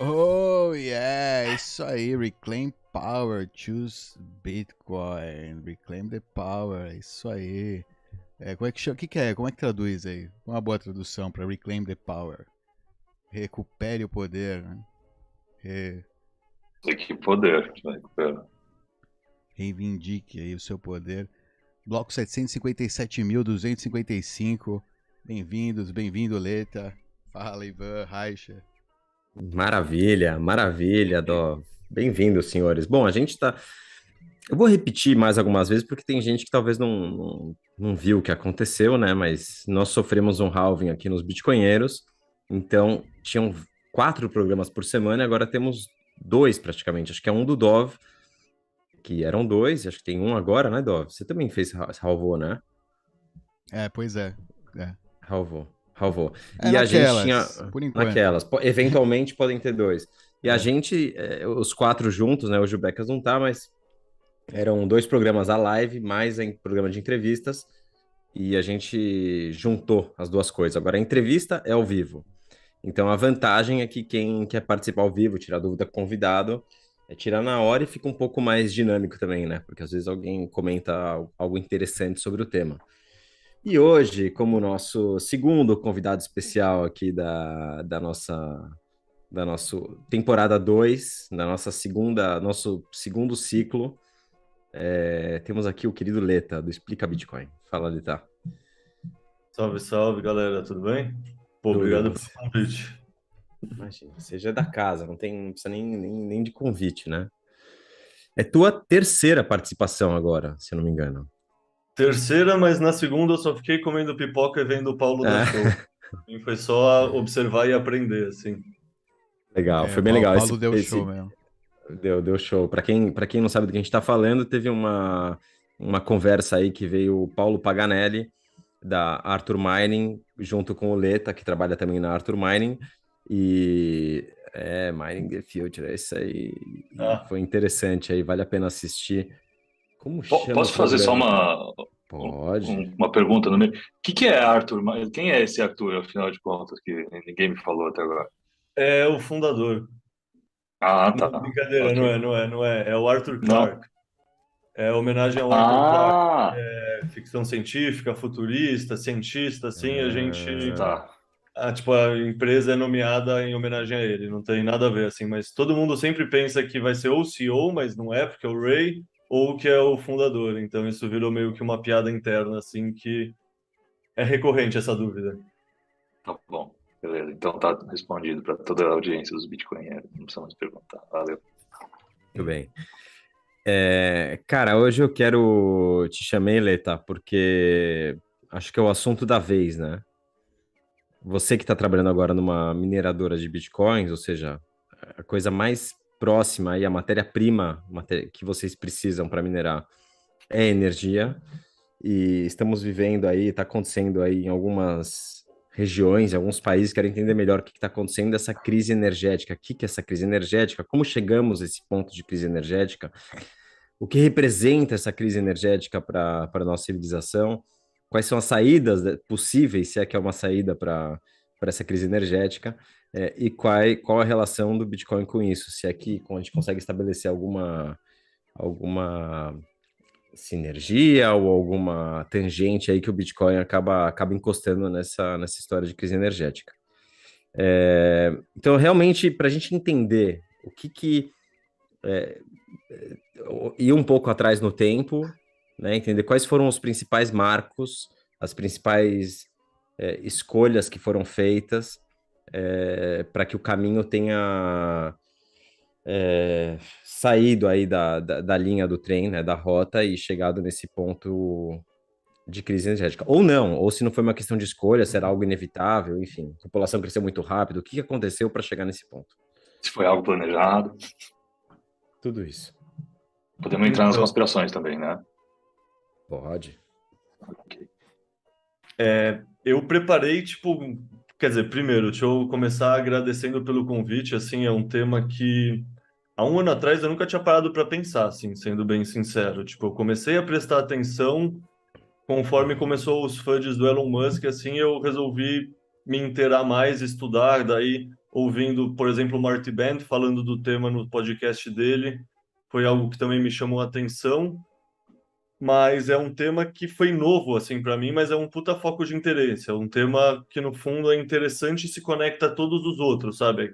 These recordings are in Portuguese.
Oh, yeah, isso aí, Reclaim Power, choose Bitcoin, Reclaim the Power, isso aí. Como é que chama? O que, que é? Como é que traduz aí? Uma boa tradução para Reclaim the Power. Recupere o poder, né? Re- Que poder vai recuperar. Reivindique aí o seu poder. Bloco 757.255. Bem-vindos, bem-vindo, Leta. Fala, Ivan, Raixa. Maravilha, maravilha, Dó. Bem-vindos, senhores. Bom, a gente tá. Eu vou repetir mais algumas vezes, porque tem gente que talvez não viu o que aconteceu, né? Mas nós sofremos um halving aqui nos Bitcoinheiros. Então, tinham 4 programas por semana, e agora temos 2 praticamente. Acho que é um do Dov, que eram 2, acho que tem um agora, né, Dov? Você também fez halvou, né? Pois é. É, Halvou, halvou. é E a gente tinha naquelas, por enquanto. naquelas, eventualmente podem ter 2. E a gente, os 4 juntos, né? Hoje o Becas não tá, mas eram 2 programas a live, mais em programa de entrevistas, e a gente juntou as duas coisas. Agora, a entrevista é ao vivo. Então, a vantagem é que quem quer participar ao vivo, tirar dúvida com o convidado, é tirar na hora e fica um pouco mais dinâmico também, né? Porque às vezes alguém comenta algo interessante sobre o tema. E hoje, como nosso segundo convidado especial aqui da nossa temporada 2, nosso segundo ciclo, temos aqui o querido Leta, do Explica Bitcoin. Fala, Leta. Salve, salve, galera, tudo bem? Pô, Tudo. obrigado pelo convite. Imagina, você já é da casa, não precisa nem de convite, né? É tua terceira participação agora, se eu não me engano. Terceira, mas na segunda eu só fiquei comendo pipoca e vendo o Paulo dar show. E foi só observar e aprender, assim. Legal, foi bem O legal. Paulo deu show mesmo. Deu show. Para quem não sabe do que a gente está falando, teve uma conversa aí que veio o Paulo Paganelli, da Arthur Mining, junto com o Leta, que trabalha também na Arthur Mining, e Mining the Future, isso aí Ah, foi interessante aí, vale a pena assistir. Como chama o Posso fazer só programa? Pode. uma pergunta no meio? O que é Arthur? Quem é esse Arthur, afinal de contas, que ninguém me falou até agora? é o fundador. Ah, Não, tá. brincadeira, Ok. não é. É o Arthur Não. Clarke. É homenagem ao Arthur Clarke, Ah, ficção científica, futurista, cientista, assim, a gente... Ah, tá. tipo, a empresa é nomeada em homenagem a ele, não tem nada a ver, assim, mas todo mundo sempre pensa que vai ser ou o CEO, mas não é, porque é o Ray, ou que é o fundador, então isso virou meio que uma piada interna, assim, que é recorrente essa dúvida. Tá bom. Beleza. Então tá respondido para toda a audiência dos Bitcoinheiros. Não precisa mais perguntar. Valeu. muito bem. Cara, hoje eu te chamei, Leta, porque acho que é o assunto da vez, né? Você que está trabalhando agora numa mineradora de bitcoins, ou seja, a coisa mais próxima e a matéria-prima que vocês precisam para minerar é energia. E estamos vivendo aí, está acontecendo aí em algumas regiões, em alguns países, quero entender melhor o que está acontecendo dessa crise energética. O que é essa crise energética? Como chegamos a esse ponto de crise energética? O que representa essa crise energética para a nossa civilização? Quais são as saídas possíveis, se é que é uma saída para essa crise energética? E qual a relação do Bitcoin com isso? Se é que a gente consegue estabelecer alguma sinergia ou alguma tangente aí que o Bitcoin acaba encostando nessa história de crise energética. Então, realmente, para a gente entender o que ir um pouco atrás no tempo, né, entender quais foram os principais marcos, as principais escolhas que foram feitas para que o caminho tenha saído aí da linha do trem, né, da rota e chegado nesse ponto de crise energética. Ou não, ou se não foi uma questão de escolha, será algo inevitável, enfim, a população cresceu muito rápido, o que aconteceu para chegar nesse ponto? Se foi algo planejado. Tudo isso. Podemos entrar nas Então, conspirações também, né? Pode. Ok. eu preparei, tipo, quer dizer, primeiro, deixa eu começar agradecendo pelo convite, assim, é um tema que há um ano atrás eu nunca tinha parado para pensar, assim, sendo bem sincero. Tipo, eu comecei a prestar atenção conforme começou os FUDs do Elon Musk, assim, eu resolvi me inteirar mais, estudar, daí ouvindo, por exemplo, o Marty Bent falando do tema no podcast dele, foi algo que também me chamou a atenção, mas é um tema que foi novo, assim, para mim, mas é um puta foco de interesse, é um tema que, no fundo, é interessante e se conecta a todos os outros, sabe?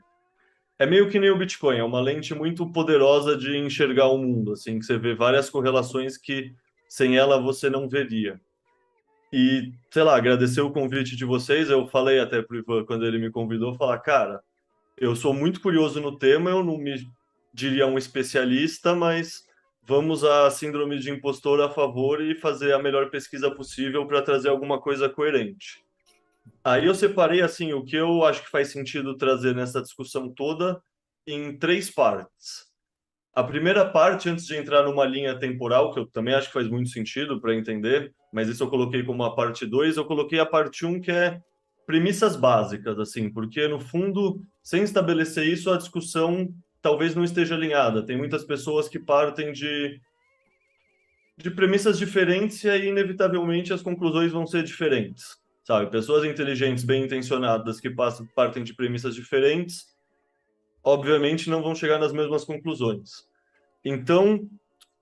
É meio que nem o Bitcoin, é uma lente muito poderosa de enxergar o mundo, assim, que você vê várias correlações que sem ela você não veria. E, sei lá, agradecer o convite de vocês, eu falei até pro Ivan quando ele me convidou, falar, cara, eu sou muito curioso no tema, eu não me diria um especialista, mas vamos à síndrome de impostor a favor e fazer a melhor pesquisa possível para trazer alguma coisa coerente. Aí eu separei assim o que eu acho que faz sentido trazer nessa discussão toda em 3 partes. A primeira parte, antes de entrar numa linha temporal, que eu também acho que faz muito sentido para entender, mas isso eu coloquei como a parte 2, eu coloquei a parte 1, que é premissas básicas, assim, porque no fundo, sem estabelecer isso, a discussão talvez não esteja alinhada. Tem muitas pessoas que partem de premissas diferentes e aí, inevitavelmente, as conclusões vão ser diferentes, sabe? Pessoas inteligentes, bem intencionadas, que partem de premissas diferentes, obviamente não vão chegar nas mesmas conclusões. Então,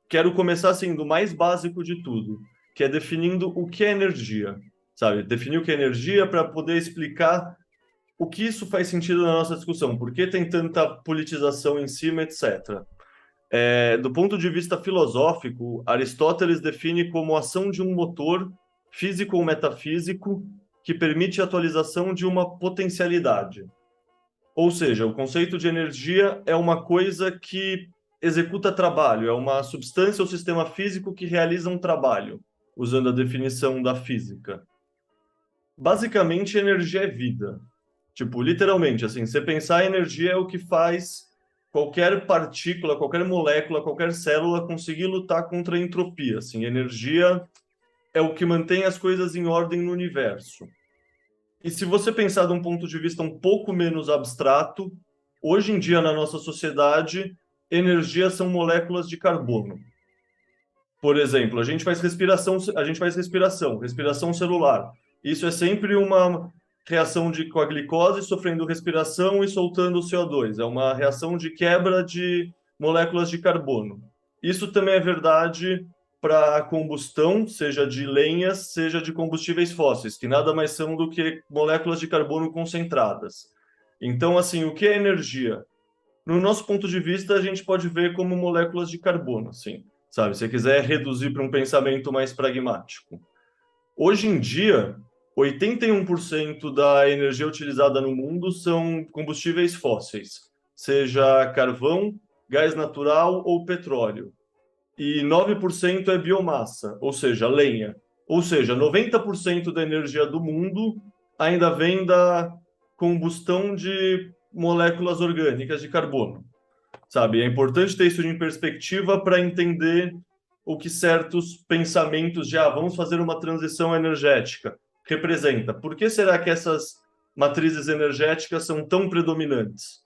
quero começar assim do mais básico de tudo, que é definindo o que é energia, sabe? Definir o que é energia para poder explicar o que isso faz sentido na nossa discussão, por que tem tanta politização em cima, etc. Do ponto de vista filosófico, Aristóteles define como a ação de um motor físico ou metafísico que permite a atualização de uma potencialidade. Ou seja, o conceito de energia é uma coisa que executa trabalho, é uma substância ou sistema físico que realiza um trabalho, usando a definição da física. Basicamente, energia é vida. Tipo, literalmente, assim, você pensar energia é o que faz qualquer partícula, qualquer molécula, qualquer célula conseguir lutar contra a entropia. Assim, energia é o que mantém as coisas em ordem no universo. E se você pensar de um ponto de vista um pouco menos abstrato, hoje em dia na nossa sociedade, energia são moléculas de carbono. Por exemplo, a gente faz respiração celular. Isso é sempre uma reação com a glicose, sofrendo respiração e soltando o CO2. É uma reação de quebra de moléculas de carbono. Isso também é verdade para a combustão, seja de lenhas, seja de combustíveis fósseis, que nada mais são do que moléculas de carbono concentradas. Então, assim, o que é energia? No nosso ponto de vista, a gente pode ver como moléculas de carbono, assim, sabe? Se você quiser reduzir para um pensamento mais pragmático. Hoje em dia, 81% da energia utilizada no mundo são combustíveis fósseis, seja carvão, gás natural ou petróleo. E 9% é biomassa, ou seja, lenha. Ou seja, 90% da energia do mundo ainda vem da combustão de moléculas orgânicas de carbono, sabe? É importante ter isso em perspectiva para entender o que certos pensamentos de vamos fazer uma transição energética representa. Por que será que essas matrizes energéticas são tão predominantes?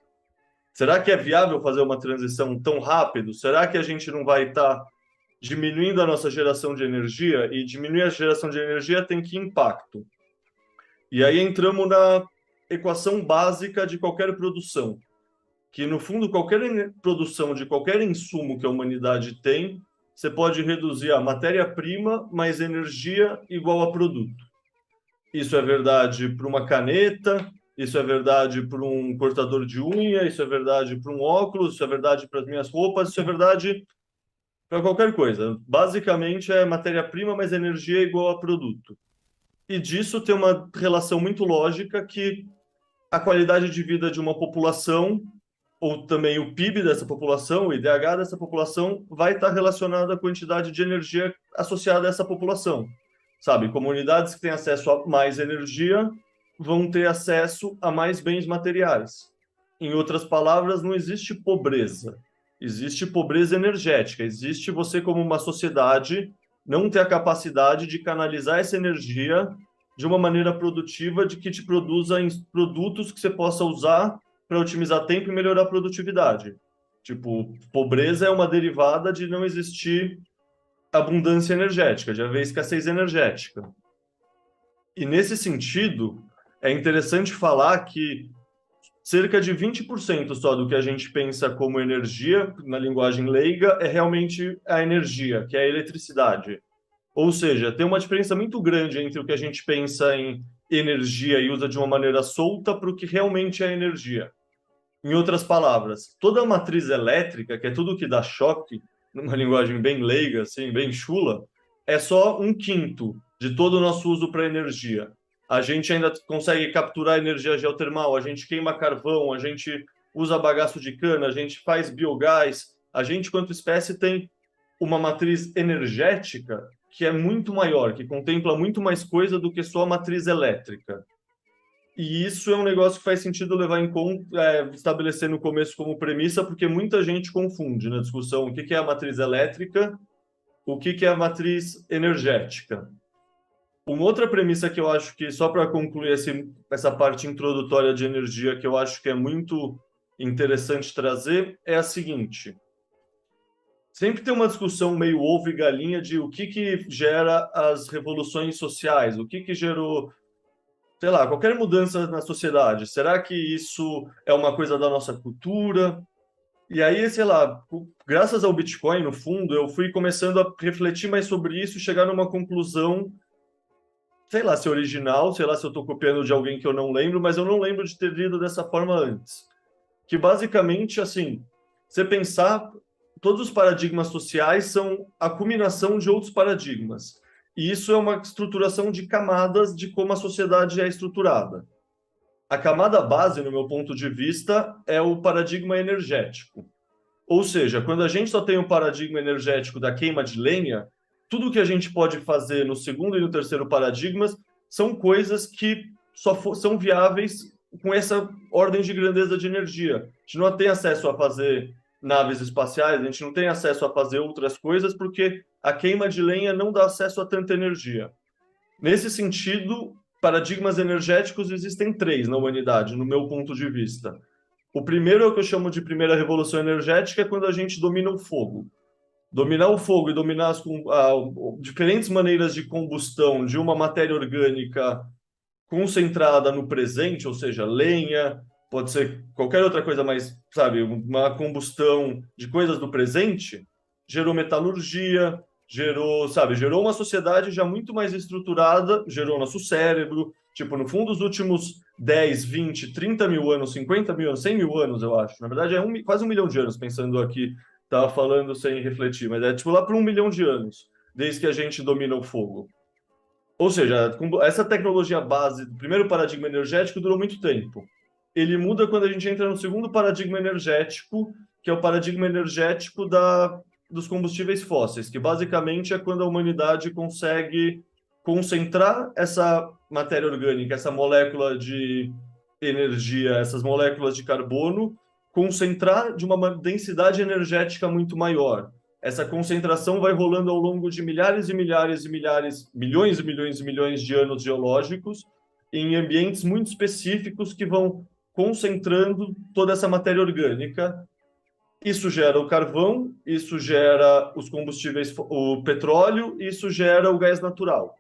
Será que é viável fazer uma transição tão rápido? Será que a gente não vai estar diminuindo a nossa geração de energia? E diminuir a geração de energia tem que impacto. E aí entramos na equação básica de qualquer produção, que no fundo qualquer produção de qualquer insumo que a humanidade tem, você pode reduzir a matéria-prima mais energia igual a produto. Isso é verdade para uma caneta, isso é verdade para um cortador de unha, isso é verdade para um óculos, isso é verdade para as minhas roupas, isso é verdade para qualquer coisa. Basicamente é matéria-prima mais energia igual a produto. E disso tem uma relação muito lógica que a qualidade de vida de uma população, ou também o PIB dessa população, o IDH dessa população, vai estar relacionado à quantidade de energia associada a essa população. Sabe, comunidades que têm acesso a mais energia vão ter acesso a mais bens materiais. Em outras palavras, não existe pobreza. Existe pobreza energética. Existe você, como uma sociedade, não ter a capacidade de canalizar essa energia de uma maneira produtiva, de que te produza produtos que você possa usar para otimizar tempo e melhorar a produtividade. Tipo, pobreza é uma derivada de não existir abundância energética, de haver escassez energética. E nesse sentido, é interessante falar que cerca de 20% só do que a gente pensa como energia, na linguagem leiga, é realmente a energia, que é a eletricidade. Ou seja, tem uma diferença muito grande entre o que a gente pensa em energia e usa de uma maneira solta para o que realmente é energia. Em outras palavras, toda a matriz elétrica, que é tudo que dá choque, numa linguagem bem leiga, assim, bem chula, é só um quinto de todo o nosso uso para energia. A gente ainda consegue capturar energia geotermal, a gente queima carvão, a gente usa bagaço de cana, a gente faz biogás. A gente, quanto espécie, tem uma matriz energética que é muito maior, que contempla muito mais coisa do que só a matriz elétrica. E isso é um negócio que faz sentido levar em conta, estabelecer no começo como premissa, porque muita gente confunde na discussão o que é a matriz elétrica, o que é a matriz energética. Uma outra premissa que eu acho que, só para concluir essa parte introdutória de energia, que eu acho que é muito interessante trazer, é a seguinte. Sempre tem uma discussão meio ovo e galinha de o que gera as revoluções sociais, o que gerou, sei lá, qualquer mudança na sociedade. Será que isso é uma coisa da nossa cultura? E aí, sei lá, graças ao Bitcoin, no fundo, eu fui começando a refletir mais sobre isso e chegar numa conclusão, sei lá se é original, sei lá se eu estou copiando de alguém que eu não lembro, mas eu não lembro de ter lido dessa forma antes. Que basicamente, assim, você pensar, todos os paradigmas sociais são a culminação de outros paradigmas. E isso é uma estruturação de camadas de como a sociedade é estruturada. A camada base, no meu ponto de vista, é o paradigma energético. Ou seja, quando a gente só tem o paradigma energético da queima de lenha, tudo que a gente pode fazer no segundo e no terceiro paradigmas são coisas que são viáveis com essa ordem de grandeza de energia. A gente não tem acesso a fazer naves espaciais, a gente não tem acesso a fazer outras coisas porque a queima de lenha não dá acesso a tanta energia. Nesse sentido, paradigmas energéticos existem 3 na humanidade, no meu ponto de vista. O primeiro é o que eu chamo de primeira revolução energética, é quando a gente domina o fogo. Dominar o fogo e dominar diferentes maneiras de combustão de uma matéria orgânica concentrada no presente, ou seja, lenha, pode ser qualquer outra coisa, mas, sabe, uma combustão de coisas do presente, gerou metalurgia, gerou uma sociedade já muito mais estruturada, gerou nosso cérebro, tipo, no fundo, os últimos 10, 20, 30 mil anos, 50 mil anos, 100 mil anos, eu acho. Na verdade, é quase 1 milhão de anos, pensando aqui, estava falando sem refletir, mas é tipo lá para 1 milhão de anos, desde que a gente domina o fogo. Ou seja, essa tecnologia base do primeiro paradigma energético durou muito tempo. Ele muda quando a gente entra no segundo paradigma energético, que é o paradigma energético dos combustíveis fósseis, que basicamente é quando a humanidade consegue concentrar essa matéria orgânica, essa molécula de energia, essas moléculas de carbono, concentrar de uma densidade energética muito maior. Essa concentração vai rolando ao longo de milhares e milhares e milhares, milhões e milhões e milhões de anos geológicos, em ambientes muito específicos que vão concentrando toda essa matéria orgânica. Isso gera o carvão, isso gera os combustíveis, o petróleo, isso gera o gás natural,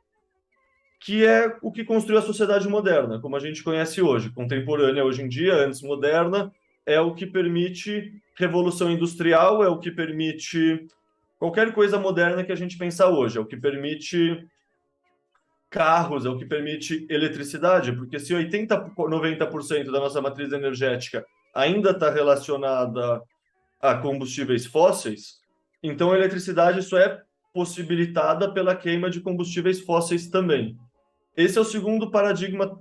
que é o que construiu a sociedade moderna, como a gente conhece hoje, contemporânea hoje em dia, antes moderna, é o que permite revolução industrial, é o que permite qualquer coisa moderna que a gente pensa hoje, é o que permite carros, é o que permite eletricidade, porque se 80%, 90% da nossa matriz energética ainda está relacionada a combustíveis fósseis, então a eletricidade só é possibilitada pela queima de combustíveis fósseis também. Esse é o segundo paradigma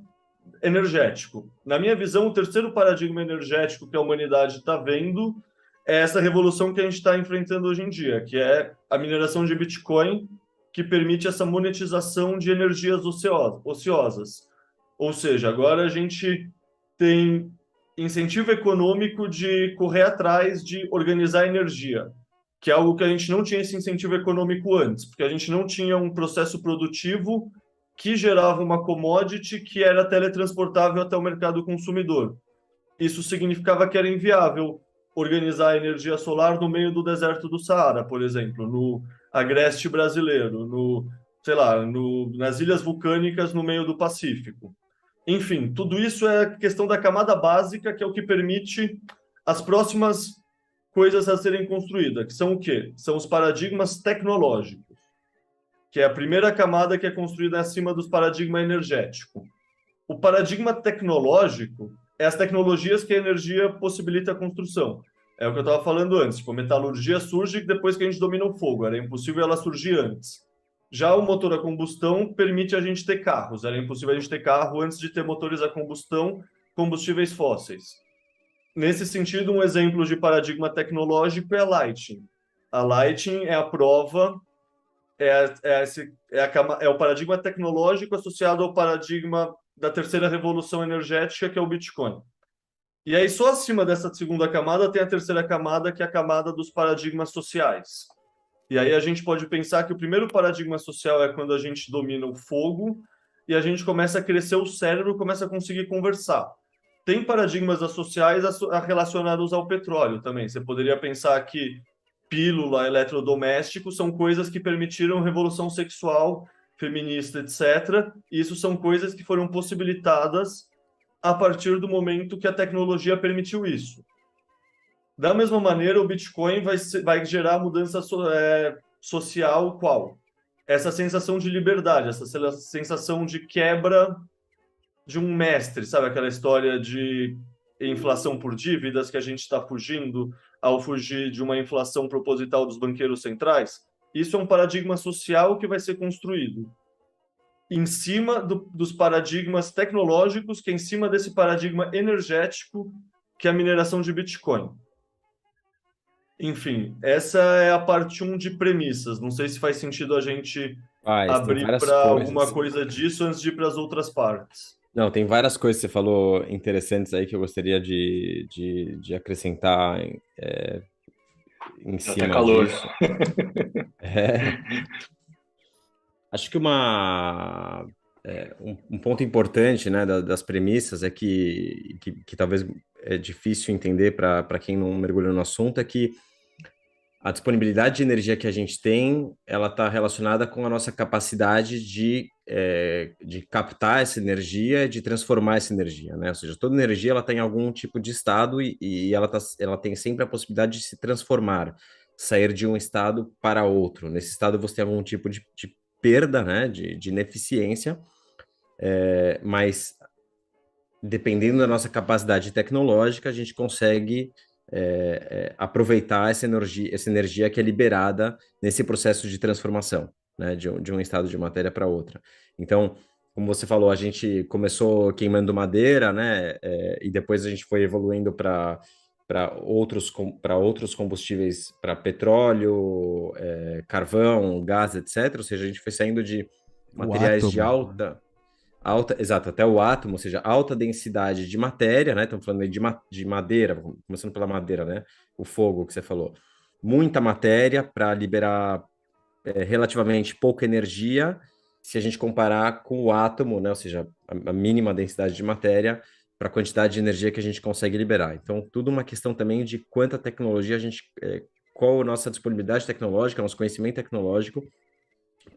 energético. Na minha visão, o terceiro paradigma energético que a humanidade está vendo é essa revolução que a gente está enfrentando hoje em dia, que é a mineração de Bitcoin, que permite essa monetização de energias ociosas. Ou seja, agora a gente tem incentivo econômico de correr atrás de organizar energia, que é algo que a gente não tinha esse incentivo econômico antes, porque a gente não tinha um processo produtivo que gerava uma commodity que era teletransportável até o mercado consumidor. Isso significava que era inviável organizar a energia solar no meio do deserto do Saara, por exemplo, no agreste brasileiro, nas ilhas vulcânicas no meio do Pacífico. Enfim, tudo isso é questão da camada básica, que é o que permite as próximas coisas a serem construídas, que são o quê? São os paradigmas tecnológicos, que é a primeira camada que é construída acima dos paradigmas energéticos. O paradigma tecnológico é as tecnologias que a energia possibilita a construção. É o que eu estava falando antes. Tipo, a metalurgia surge depois que a gente domina o fogo. Era impossível ela surgir antes. Já o motor a combustão permite a gente ter carros. Era impossível a gente ter carro antes de ter motores a combustão, combustíveis fósseis. Nesse sentido, um exemplo de paradigma tecnológico é a Lighting. A Lighting é a prova, é o paradigma tecnológico associado ao paradigma da terceira revolução energética, que é o Bitcoin. E aí, só acima dessa segunda camada, tem a terceira camada, que é a camada dos paradigmas sociais. E aí a gente pode pensar que o primeiro paradigma social é quando a gente domina o fogo e a gente começa a crescer o cérebro, começa a conseguir conversar. Tem paradigmas sociais relacionados ao petróleo também. Você poderia pensar que pílula, eletrodoméstico são coisas que permitiram revolução sexual, feminista, etc. E isso são coisas que foram possibilitadas a partir do momento que a tecnologia permitiu isso. Da mesma maneira, o Bitcoin vai gerar mudança social qual? Essa sensação de liberdade, essa sensação de quebra de um mestre, sabe? Aquela história de inflação por dívidas que a gente está fugindo ao fugir de uma inflação proposital dos banqueiros centrais. Isso é um paradigma social que vai ser construído em cima dos paradigmas tecnológicos, que é em cima desse paradigma energético, que é a mineração de Bitcoin. Enfim, essa é a parte 1 de premissas. Não sei se faz sentido a gente abrir para alguma coisa disso antes de ir para as outras partes. Não, tem várias coisas que você falou interessantes aí que eu gostaria de acrescentar em cima até calor. disso. Acho que um ponto importante, né, das premissas é que talvez é difícil entender para quem não mergulhou no assunto, é que a disponibilidade de energia que a gente tem, ela está relacionada com a nossa capacidade de captar essa energia e de transformar essa energia, né? Ou seja, toda energia ela tem algum tipo de estado e ela tem sempre a possibilidade de se transformar, sair de um estado para outro. Nesse estado você tem algum tipo de perda, né, de ineficiência, mas dependendo da nossa capacidade tecnológica, a gente consegue aproveitar essa energia que é liberada nesse processo de transformação, né, de um estado de matéria para outra. Então, como você falou, a gente começou queimando madeira, né, e depois a gente foi evoluindo para outros combustíveis, para petróleo, carvão, gás, etc. Ou seja, a gente foi saindo de materiais de alta, exato, até o átomo, ou seja, alta densidade de matéria, né? Estamos falando aí de madeira, começando pela madeira, né? O fogo que você falou. Muita matéria para liberar relativamente pouca energia, se a gente comparar com o átomo, né? Ou seja, a mínima densidade de matéria para a quantidade de energia que a gente consegue liberar. Então, tudo uma questão também de quanta tecnologia a gente, qual a nossa disponibilidade tecnológica, nosso conhecimento tecnológico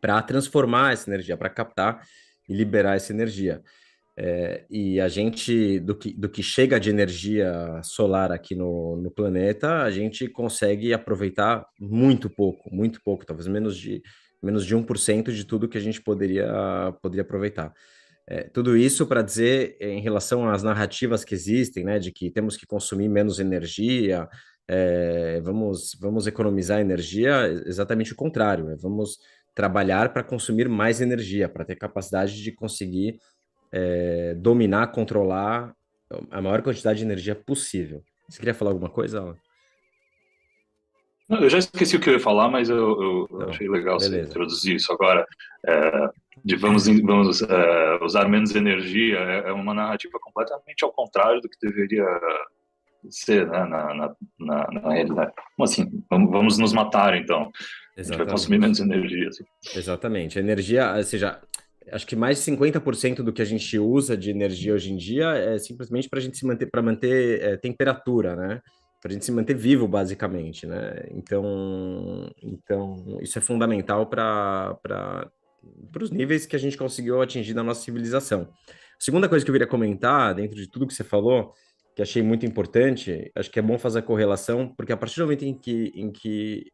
para transformar essa energia, para captar e liberar essa energia. E a gente, do que chega de energia solar aqui no planeta, a gente consegue aproveitar muito pouco, talvez menos de 1% de tudo que a gente poderia aproveitar. Tudo isso para dizer, em relação às narrativas que existem, né, de que temos que consumir menos energia, vamos economizar energia, exatamente o contrário, vamos trabalhar para consumir mais energia, para ter capacidade de conseguir dominar, controlar a maior quantidade de energia possível. Você queria falar alguma coisa, Alan? Eu já esqueci o que eu ia falar, mas eu achei legal você introduzir isso agora. Vamos usar menos energia, é uma narrativa completamente ao contrário do que deveria ser, né, na realidade. Como assim? Vamos nos matar, então. Exatamente. A gente vai consumir menos energia. Assim. Exatamente. A energia, ou seja, acho que mais de 50% do que a gente usa de energia hoje em dia é simplesmente para a gente se manter, para manter temperatura, né? Para a gente se manter vivo, basicamente, né? Então isso é fundamental para os níveis que a gente conseguiu atingir na nossa civilização. Ou segunda coisa que eu queria comentar, dentro de tudo que você falou, que achei muito importante, acho que é bom fazer a correlação, porque a partir do momento em que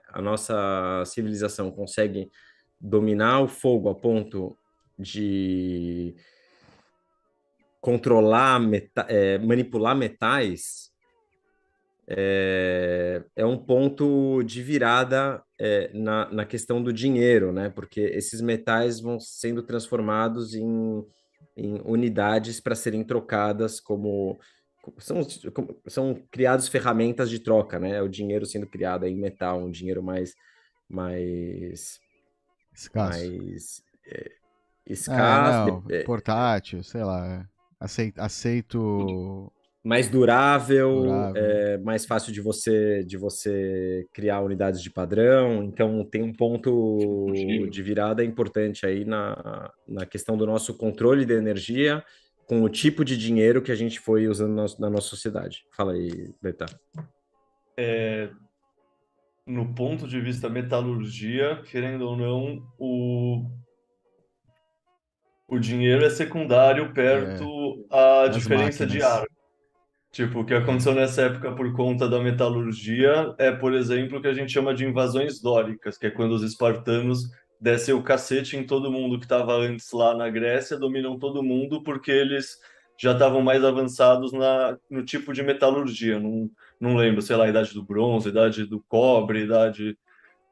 a nossa civilização consegue dominar o fogo a ponto de controlar, manipular metais, é um ponto de virada na questão do dinheiro, né? Porque esses metais vão sendo transformados em unidades para serem trocadas são criados ferramentas de troca, né? O dinheiro sendo criado em metal, um dinheiro mais Escasso. escasso, Não, portátil, sei lá. Aceito mais durável, durável. mais fácil de você criar unidades de padrão. Então, tem um ponto de virada importante aí na questão do nosso controle de energia com o tipo de dinheiro que a gente foi usando na nossa sociedade. Fala aí, Beta. No ponto de vista metalurgia, querendo ou não, o dinheiro é secundário perto a Das diferença de máquinas. ar. Tipo, o que aconteceu nessa época por conta da metalurgia é, por exemplo, o que a gente chama de invasões dóricas, que é quando os espartanos descem o cacete em todo mundo que estava antes lá na Grécia, dominam todo mundo porque eles já estavam mais avançados no tipo de metalurgia. Não lembro, sei lá, a idade do bronze, a idade do cobre, a idade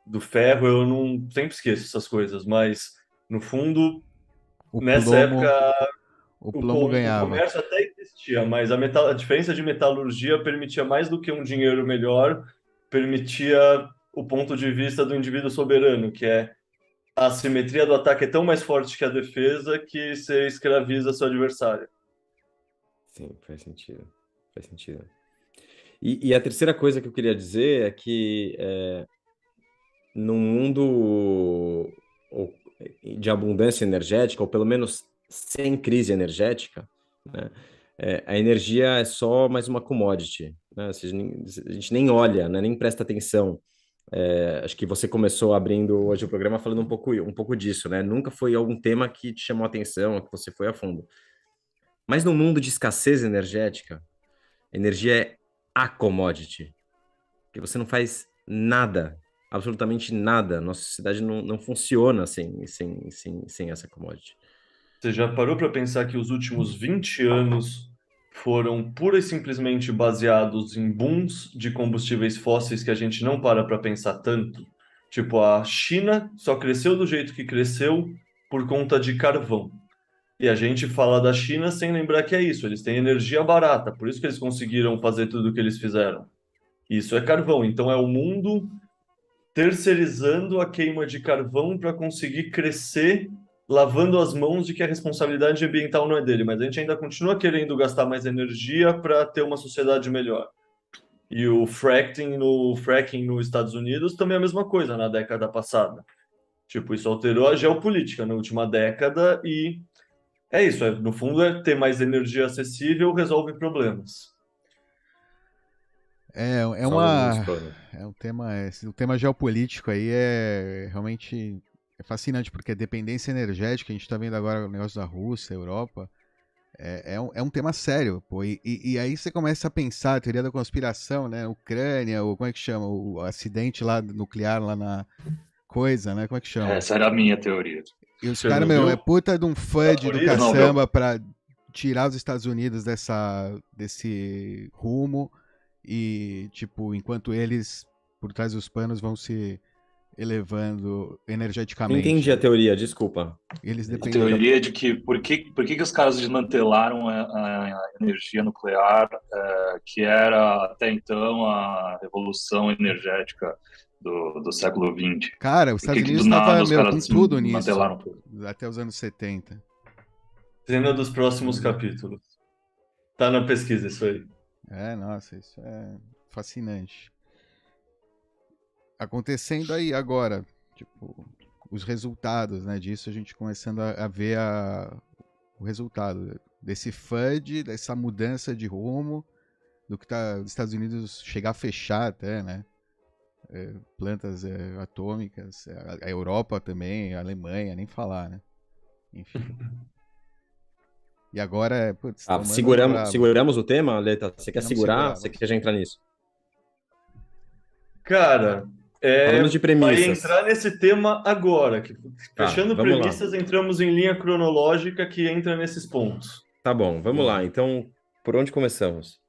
do ferro, eu não sempre esqueço essas coisas, mas no fundo, O nessa plomo, época o plomo o ganhava. comércio até existia, mas a diferença de metalurgia permitia mais do que um dinheiro melhor, permitia o ponto de vista do indivíduo soberano, que é a simetria do ataque é tão mais forte que a defesa que você escraviza seu adversário. Sim, faz sentido. Faz sentido. E a terceira coisa que eu queria dizer é que num mundo de abundância energética, ou pelo menos sem crise energética, né, a energia é só mais uma commodity, né? A gente nem olha, né, nem presta atenção. Acho que você começou abrindo hoje o programa falando um pouco disso, né? Nunca foi algum tema que te chamou a atenção, que você foi a fundo. Mas no mundo de escassez energética, energia é a commodity, que você não faz nada, absolutamente nada. Nossa sociedade não funciona sem essa commodity. Você já parou para pensar que os últimos 20 anos foram pura e simplesmente baseados em booms de combustíveis fósseis que a gente não para pensar tanto? Tipo, a China só cresceu do jeito que cresceu por conta de carvão. E a gente fala da China sem lembrar que é isso, eles têm energia barata, por isso que eles conseguiram fazer tudo o que eles fizeram. Isso é carvão, então é o mundo terceirizando a queima de carvão para conseguir crescer, lavando as mãos de que a responsabilidade ambiental não é dele, mas a gente ainda continua querendo gastar mais energia para ter uma sociedade melhor. E o fracking nos Estados Unidos também é a mesma coisa na década passada. Tipo, isso alterou a geopolítica na última década e é isso, no fundo é ter mais energia acessível resolve problemas. É Resolve muitos uma. problemas. O tema geopolítico aí é realmente fascinante, porque a dependência energética, a gente está vendo agora o negócio da Rússia, Europa, é um tema sério, pô. E aí você começa a pensar a teoria da conspiração, né? Ucrânia, como é que chama? O acidente lá nuclear lá na coisa, né? Como é que chama? Essa era a minha teoria. E os caras, meu, é Chernobyl, puta de um fud do Chernobyl. caçamba pra tirar os Estados Unidos desse rumo e, tipo, enquanto eles, por trás dos panos, vão se elevando energeticamente, Entendi a né? teoria, desculpa. Eles A dependem... teoria de que por que os caras desmantelaram a energia nuclear, que era até então a revolução energética do século XX? Cara, os Por que Estados que Unidos do nada estava, os meu, com caras tudo nisso, desmantelaram tudo? até os anos 70. cena dos próximos Pois é. capítulos. Tá na pesquisa isso aí. Nossa, isso é fascinante. Acontecendo aí agora, tipo, os resultados, né, disso, a gente começando a ver o resultado desse FUD, dessa mudança de rumo, do que tá os Estados Unidos chegar a fechar até, né, plantas atômicas, a Europa também, a Alemanha, nem falar, né, enfim. E agora, putz, seguramos o tema, Leta? Você quer segurar? Você quer já entrar nisso? Cara, falamos de premissas. Vai entrar nesse tema agora. Fechando premissas, lá. Entramos em linha cronológica que entra nesses pontos. Tá bom, vamos lá. Então, por onde começamos?